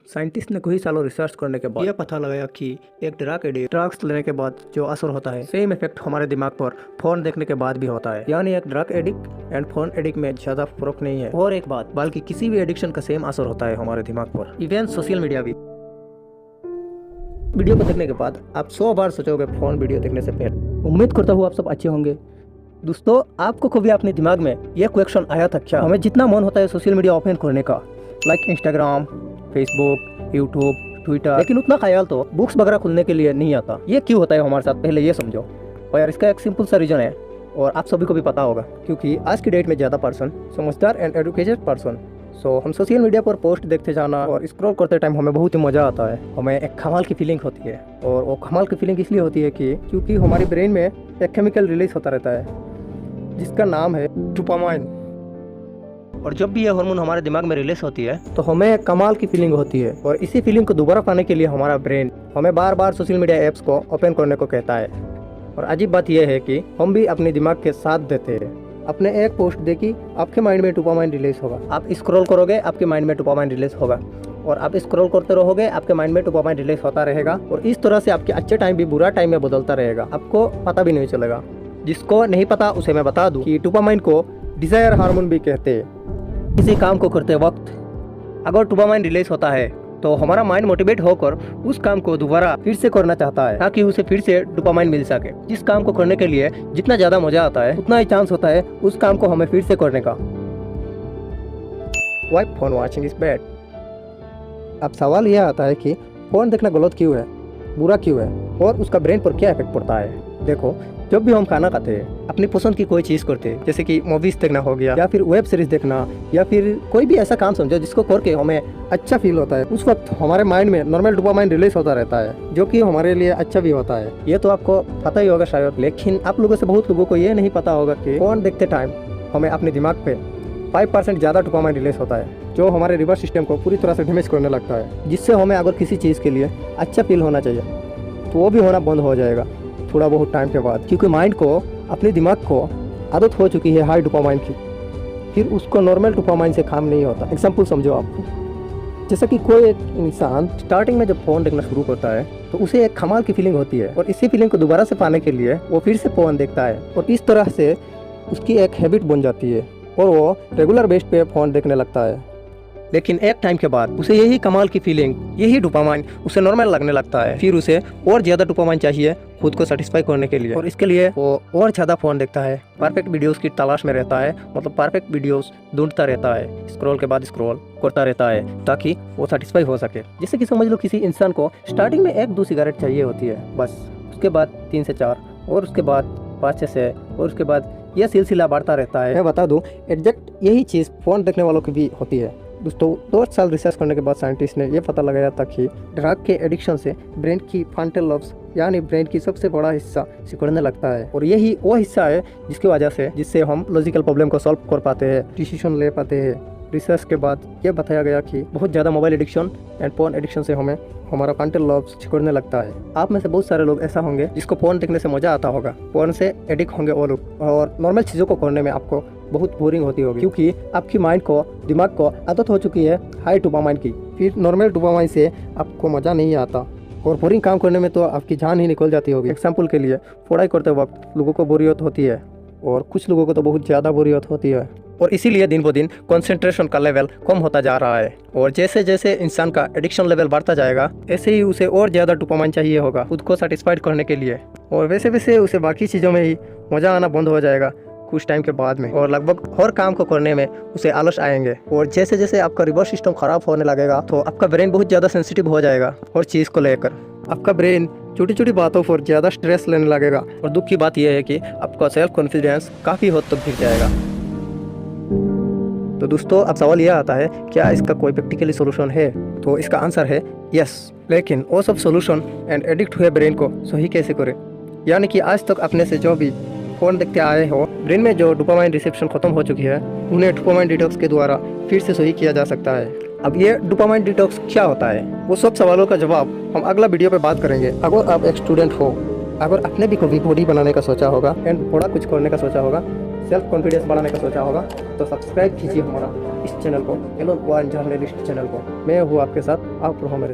Scientist ने कई सालों रिसर्च करने के बाद यह पता लगाया कि एक ड्रग एडिक्ट ड्रग्स लेने के बाद जो असर होता है सेम इफेक्ट हमारे दिमाग पर फोन देखने के बाद भी होता है। यानी एक drug addict and phone addict में ज्यादा फर्क नहीं है। और एक बात, बल्कि किसी भी एडिक्शन का सेम असर होता है हमारे दिमाग पर, इवन सोशल मीडिया भी। वीडियो को देखने के बाद आप 100 बार सोचोगे फोन वीडियो देखने से पहले। उम्मीद करता हूँ आप सब अच्छे होंगे। दोस्तों, आपको कभी अपने दिमाग में यह क्वेश्चन आया था क्या, हमें जितना मन होता है सोशल मीडिया ओपन करने का, like Instagram, Facebook, YouTube, Twitter, लेकिन उतना ख्याल तो बुक्स वगैरह खुलने के लिए नहीं आता। ये क्यों होता है हमारे साथ, पहले ये समझो। और यार इसका एक सिंपल सा रीजन है और आप सभी को भी पता होगा, क्योंकि आज की डेट में ज़्यादा पर्सन समझदार एंड एजुकेटेड पर्सन, सो हम सोशल मीडिया पर पोस्ट देखते जाना और स्क्रॉल करते टाइम हमें बहुत ही मज़ा आता है। हमें एक कमाल की फीलिंग होती है और वो कमाल की फीलिंग इसलिए होती है कि क्योंकि हमारी ब्रेन में एक केमिकल रिलीज होता रहता है जिसका नाम है डोपामाइन। और जब भी ये हार्मोन हमारे दिमाग में रिलीज होती है तो हमें कमाल की फीलिंग होती है। और इसी फीलिंग को दोबारा पाने के लिए हमारा ब्रेन हमें बार बार सोशल मीडिया ऐप्स को ओपन करने को कहता है। और अजीब बात यह है कि हम भी अपने दिमाग के साथ देते हैं। अपने एक पोस्ट देखी, आपके माइंड में डोपामाइन रिलीज होगा। आप स्क्रॉल करोगे, आपके माइंड में डोपामाइन रिलीज होगा। और आप स्क्रॉल करते रहोगे, आपके माइंड में डोपामाइन रिलीज होता रहेगा। और इस तरह से आपके अच्छे टाइम भी बुरा टाइम में बदलता रहेगा, आपको पता भी नहीं चलेगा। जिसको नहीं पता उसे मैं बता दूं कि डोपामाइन को डिजायर हार्मोन भी कहते हैं। किसी काम को करते वक्त अगर डोपामाइन रिलीज होता है तो हमारा माइंड मोटिवेट होकर उस काम को दोबारा फिर से करना चाहता है ताकि उसे फिर से डोपामाइन मिल सके। जिस काम को करने के लिए जितना ज्यादा मजा आता है उतना ही चांस होता है उस काम को हमें फिर से करने का। Why phone watching is bad? अब सवाल यह आता है कि फोन देखना गलत क्यों है, बुरा क्यों है और उसका ब्रेन पर क्या इफेक्ट पड़ता है। देखो, जब भी हम खाना खाते हैं, अपनी पसंद की कोई चीज़ करते हैं, जैसे कि मूवीज देखना हो गया या फिर वेब सीरीज देखना या फिर कोई भी ऐसा काम समझो जिसको करके हमें अच्छा फील होता है, उस वक्त हमारे माइंड में नॉर्मल डोपामाइन रिलीज होता रहता है जो कि हमारे लिए अच्छा भी होता है। ये तो आपको पता ही होगा शायद, लेकिन आप लोगों से बहुत लोगों को ये नहीं पता होगा कि फोन देखते टाइम हमें अपने दिमाग पे 5% ज़्यादा डोपामाइन रिलीज होता है जो हमारे रिवर्स सिस्टम को पूरी तरह से डैमेज करने लगता है। जिससे हमें अगर किसी चीज़ के लिए अच्छा फील होना चाहिए तो वो भी होना बंद हो जाएगा थोड़ा बहुत टाइम के बाद, क्योंकि माइंड को, अपने दिमाग को आदत हो चुकी है हाई डोपामाइन की। फिर उसको नॉर्मल डोपामाइन से काम नहीं होता। एग्जांपल समझो आप, जैसा कि कोई एक इंसान स्टार्टिंग में जब फ़ोन देखना शुरू करता है तो उसे एक कमाल की फीलिंग होती है और इसी फीलिंग को दोबारा से पाने के लिए वो फिर से फ़ोन देखता है और इस तरह से उसकी एक हैबिट बन जाती है और वो रेगुलर बेस पे फ़ोन देखने लगता है। लेकिन एक टाइम के बाद उसे यही कमाल की फीलिंग, यही डोपामाइन उसे नॉर्मल लगने लगता है। फिर उसे और ज़्यादा डोपामाइन चाहिए खुद को सेटिस्फाई करने के लिए और इसके लिए वो और ज़्यादा फ़ोन देखता है, परफेक्ट वीडियोस की तलाश में रहता है, मतलब परफेक्ट वीडियोस ढूंढता रहता है, स्क्रॉल के बाद स्क्रॉल करता रहता है ताकि वो सेटिस्फाई हो सके। जैसे कि समझ लो किसी इंसान को स्टार्टिंग में 1-2 सिगरेट चाहिए होती है बस, उसके बाद 3 से 4 और उसके बाद 5 से 6 और उसके बाद यह सिलसिला बढ़ता रहता है। मैं बता दूं, एग्जैक्ट यही चीज़ फ़ोन देखने वालों की भी होती है। दोस्तों, 2 साल रिसर्च करने के बाद साइंटिस्ट ने यह पता लगाया था कि ड्रग के एडिक्शन से ब्रेन की फ्रंटल लॉब्स यानी ब्रेन की सबसे बड़ा हिस्सा सिकुड़ने लगता है और यही वो हिस्सा है जिसकी वजह से जिससे हम लॉजिकल प्रॉब्लम को सॉल्व कर पाते हैं, डिसीजन ले पाते हैं। रिसर्च के बाद यह बताया गया कि बहुत ज़्यादा mobile addiction and phone addiction से हमें हमारा फ्रंटल लॉब्स सिकुड़ने लगता है। आप में से बहुत सारे लोग ऐसा होंगे जिसको फोन देखने से मजा आता होगा, फोन से एडिक्ट होंगे वो लोग, और नॉर्मल चीज़ों को करने में आपको बहुत बोरिंग होती होगी क्योंकि आपकी माइंड को, दिमाग को आदत हो चुकी है हाई डोपामाइन की। फिर नॉर्मल डोपामाइन से आपको मज़ा नहीं आता और बोरिंग काम करने में तो आपकी जान ही निकल जाती होगी। एग्जाम्पल के लिए, पढ़ाई करते वक्त लोगों को बोरियत होती है और कुछ लोगों को तो बहुत ज़्यादा बोरियत होती है और इसीलिए दिन ब दिन कंसंट्रेशन का लेवल कम होता जा रहा है। और जैसे जैसे इंसान का एडिक्शन लेवल बढ़ता जाएगा ऐसे ही उसे और ज़्यादा डोपामाइन चाहिए होगा खुद को सेटिस्फाइड करने के लिए, और वैसे वैसे उसे बाकी चीज़ों में ही मज़ा आना बंद हो जाएगा कुछ टाइम के बाद में और लगभग हर काम को करने में उसे आलस आएंगे। और जैसे जैसे आपका रिवर्स सिस्टम खराब होने लगेगा तो आपका ब्रेन बहुत ज़्यादा सेंसिटिव हो जाएगा हर चीज़ को लेकर। आपका ब्रेन छोटी छोटी बातों पर ज़्यादा स्ट्रेस लेने लगेगा और दुख की बात यह है कि आपका सेल्फ कॉन्फिडेंस काफ़ी हद तक गिर जाएगा। तो दोस्तों, अब सवाल यह आता है, क्या इसका कोई प्रैक्टिकली सोल्यूशन है? तो इसका आंसर है यस। लेकिन वो सब सोल्यूशन एंड एडिक्ट हुए ब्रेन को सही कैसे करें? यानी कि आज तक अपने से जो भी फ़ोन देखते आए हो, ब्रेन में जो डोपामाइन रिसेप्शन खत्म हो चुकी है उन्हें डोपामाइन डिटॉक्स के द्वारा फिर से सही किया जा सकता है। अब ये डोपामाइन डिटॉक्स क्या होता है, वो सब सवालों का जवाब हम अगला वीडियो पे बात करेंगे। अगर आप एक स्टूडेंट हो, अगर आपने भी कभी बॉडी बनाने का सोचा होगा एंड थोड़ा कुछ करने का सोचा होगा, सेल्फ कॉन्फिडेंस बढ़ाने का सोचा होगा तो सब्सक्राइब कीजिए हमारा इस चैनल को, एलोन वन जर्नलिस्ट चैनल को। मैं हूँ आपके साथ, आप रहो मेरे